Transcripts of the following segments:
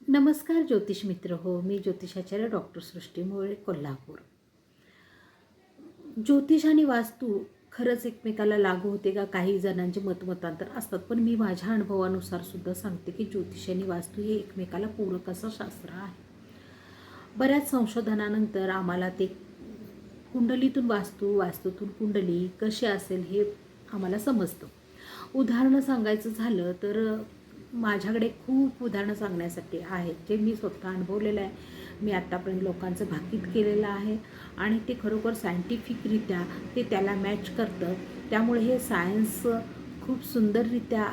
नमस्कार ज्योतिष मित्र हो, मी ज्योतिषाचार्य डॉक्टर सृष्टी मोरे, कोल्हापूर. ज्योतिष आणि वास्तू खरंच एकमेकाला लागू होते का? काही जणांचे मतमतांतर असतात, पण मी माझ्या अनुभवानुसार सुद्धा सांगते की ज्योतिष आणि वास्तू हे एकमेकाला पूरक असं शास्त्र आहे. बऱ्याच संशोधनानंतर आम्हाला ते कुंडलीतून वास्तू, वास्तूतून कुंडली कशी असेल हे आम्हाला समजतं. उदाहरणं सांगायचं झालं तर माझ्याकडे खूप उदाहरणं सांगण्यासाठी आहेत, जे मी स्वतः अनुभवलेलं आहे. मी आत्तापर्यंत लोकांचं भाकीत केलेलं आहे आणि ते खरोखर सायंटिफिकरित्या ते त्याला मॅच करतं. त्यामुळे हे सायन्स खूप सुंदररित्या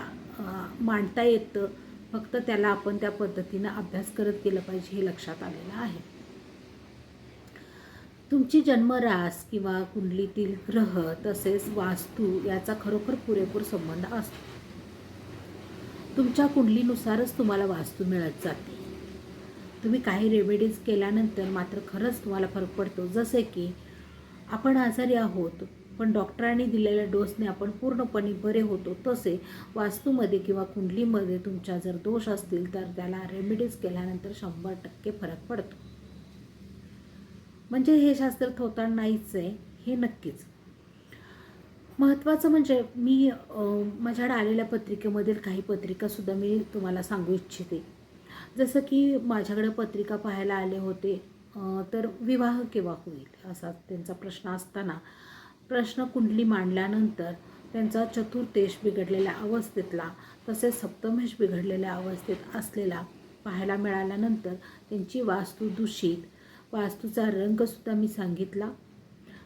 मांडता येतं. फक्त त्याला आपण त्या पद्धतीनं अभ्यास करत गेलं पाहिजे, हे लक्षात आलेलं आहे. तुमची जन्मरास किंवा कुंडलीतील ग्रह तसेच वास्तू याचा खरोखर पुरेपूर संबंध असतो. तुमच्या कुंडलीनुसारच तुम्हाला वास्तू मिळत जाते. तुम्ही काही रेमेडीज केल्यानंतर मात्र खरंच तुम्हाला फरक पडतो. जसे की आपण आजारी आहोत, पण डॉक्टरांनी दिलेल्या डोसने आपण पूर्णपणे बरे होतो. तसे वास्तूमध्ये किंवा कुंडलीमध्ये तुमच्या जर दोष असतील तर त्याला रेमेडीज केल्यानंतर 100% फरक पडतो. म्हणजे हे शास्त्र थोतांड नाहीच आहे, हे नक्कीच. महत्त्वाचं म्हणजे मी माझ्याकडे आलेल्या पत्रिकेमधील काही पत्रिकासुद्धा मी तुम्हाला सांगू इच्छिते. जसं की माझ्याकडे पत्रिका पाहायला आले होते, तर विवाह केव्हा होईल असा त्यांचा प्रश्न असताना प्रश्न कुंडली मांडल्यानंतर त्यांचा चतुर्थेश बिघडलेल्या अवस्थेतला तसेच सप्तमेश बिघडलेल्या अवस्थेत असलेला पाहायला मिळाल्यानंतर त्यांची वास्तू दूषित, वास्तूचा रंगसुद्धा मी सांगितला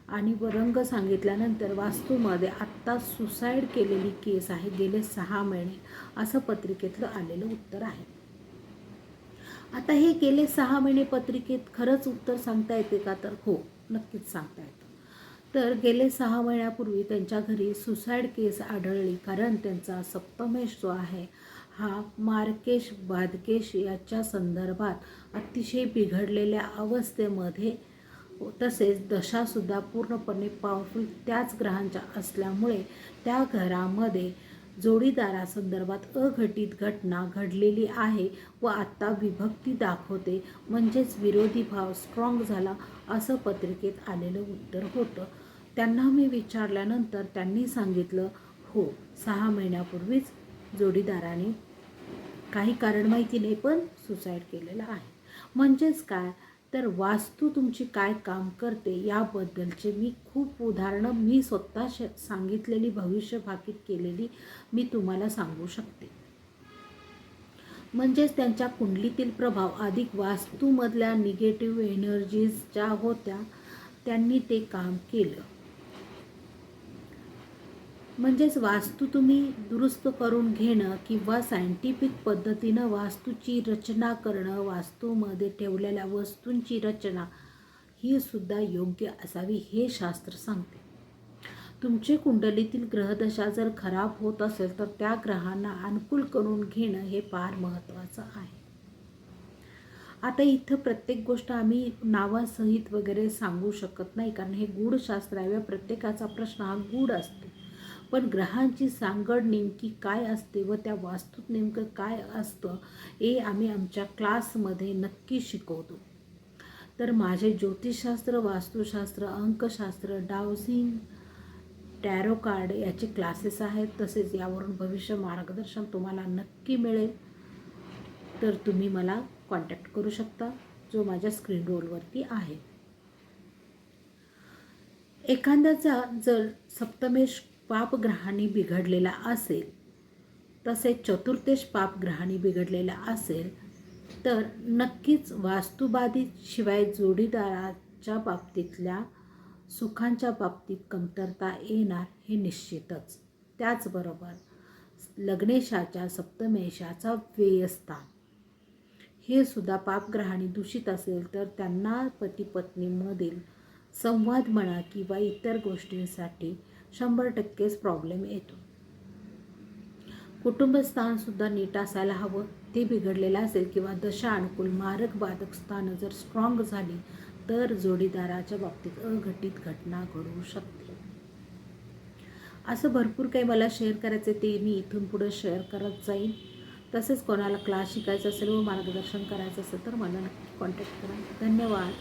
आणि रंग सांगितल्यानंतर वास्तूमध्ये आत्ता सुसाईड केलेली केस आहे गेले 6 महिने, असं पत्रिकेतलं आलेलं उत्तर आहे. आता हे गेले 6 महिने पत्रिकेत खरंच उत्तर सांगता येते का? तर हो, नक्कीच सांगता येतं. तर गेले 6 महिन्यापूर्वी त्यांच्या घरी सुसाईड केस आढळली, कारण त्यांचा सप्तमेश जो आहे हा मार्केश बाधकेश याच्या संदर्भात अतिशय बिघडलेल्या अवस्थेमध्ये, तसेच दशासुद्धा पूर्णपणे पॉवरफुल त्याच ग्रहांच्या असल्यामुळे त्या घरामध्ये जोडीदारासंदर्भात अघटित घटना घडलेली आहे व आत्ता विभक्ती दाखवते, म्हणजेच विरोधी भाव स्ट्रॉंग झाला, असं पत्रिकेत आलेलं उत्तर होतं. त्यांना मी विचारल्यानंतर त्यांनी सांगितलं, हो, 6 महिन्यापूर्वीच जोडीदाराने काही कारण माहिती नाही पण सुसाईड केलेलं आहे. म्हणजेच काय, तर वास्तू तुमची काय काम करते याबद्दलचे मी खूप उदाहरणं मी स्वतः सांगितलेली, भविष्य भाकीत केलेली मी तुम्हाला सांगू शकते. म्हणजेच त्यांच्या कुंडलीतील प्रभाव अधिक वास्तूमधल्या निगेटिव्ह एनर्जीज ज्या होत्या त्यांनी ते काम केलं. म्हणजेच वास्तू तुम्ही दुरुस्त करून घेणं किंवा सायंटिफिक पद्धतीनं वास्तूची रचना करणं, वास्तूमध्ये ठेवलेल्या वस्तूंची रचना ही सुद्धा योग्य असावी, हे शास्त्र सांगते. तुमचे कुंडलीतील ग्रहदशा जर खराब होत असेल तर त्या ग्रहांना अनुकूल करून घेणं हे फार महत्त्वाचं आहे. आता इथं प्रत्येक गोष्ट आम्ही नावासहित वगैरे सांगू शकत नाही, कारण हे गूढशास्त्र आहे. प्रत्येकाचा प्रश्न हा गूढ असतो. पण ग्रहांची सांगड नेमकी काय असते व त्या वास्तूत नेमकं काय असतं हे आम्ही आमच्या क्लासमध्ये नक्की शिकवतो. तर माझे ज्योतिषशास्त्र, वास्तुशास्त्र, अंकशास्त्र, डावसिंग, टॅरो कार्ड याचे क्लासेस आहेत. तसेच यावरून भविष्य मार्गदर्शन तुम्हाला नक्की मिळेल. तर तुम्ही मला कॉन्टॅक्ट करू शकता, जो माझ्या स्क्रीन रोलवरती आहे. एखाद्याचा जर सप्तमेश पापग्रहांनी बिघडलेला असेल, तसेच चतुर्थेश पापग्रहांनी बिघडलेला असेल, तर नक्कीच वास्तुबाधित शिवाय जोडीदाराच्या बाबतीतल्या सुखांच्या बाबतीत कमतरता येणार हे निश्चितच. त्याचबरोबर लग्नेशाच्या सप्तमेशाचा व्ययस्थान हे सुद्धा पापग्रहांनी दूषित असेल तर त्यांना पती पत्नीमधील संवाद म्हणा किंवा इतर गोष्टींसाठी 100%च प्रॉब्लेम येतो. कुटुंबस्थानसुद्धा नीट असायला हवं, ते बिघडलेलं असेल किंवा दशा अनुकूल मारक बाधक स्थानं जर स्ट्रॉंग झाली तर जोडीदाराच्या बाबतीत अघटित घटना घडू शकते. असं भरपूर काही मला शेअर करायचं, ते मी इथून पुढे शेअर करत जाईन. तसेच कोणाला क्लास शिकायचा असेल व मार्गदर्शन करायचं असेल तर मला नक्की कॉन्टॅक्ट करा. धन्यवाद.